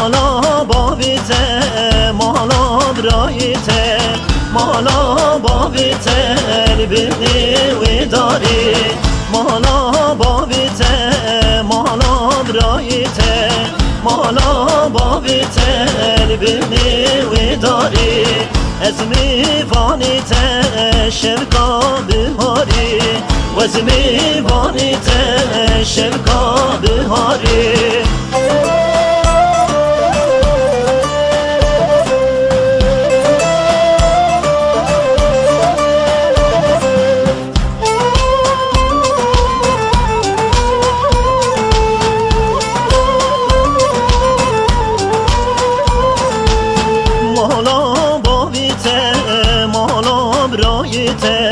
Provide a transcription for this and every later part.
مالا باویته مالا برایته مالا باویته البنی و داری مالا باویته مالا برایته مالا باویته البنی و داری از میوانیته شبکا بهاری و از میوانیته شبکا بهاری مالا باویته مالا برایته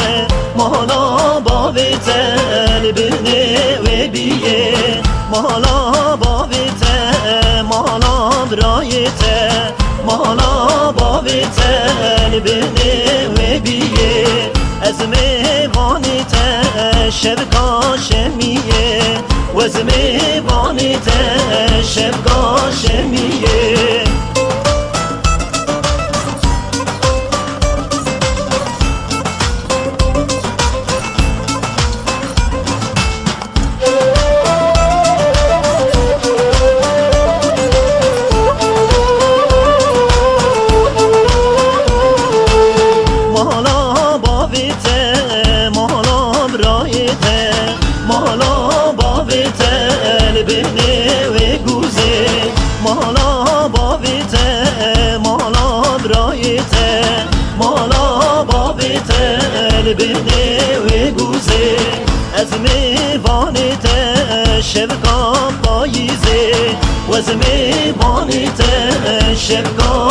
مالا باویته البنی و بیه مالا باویته مالا برایته مالا باویته البنی و بیه از میوانیته شبکا شمیه و از میوانیته شبکا شمیه مالا باویته البنی و گوزه مالا باویته مالا برایته مالا باویته البنی و گوزه از میوانیته شبکا پاییزه و از میوانیته شبکا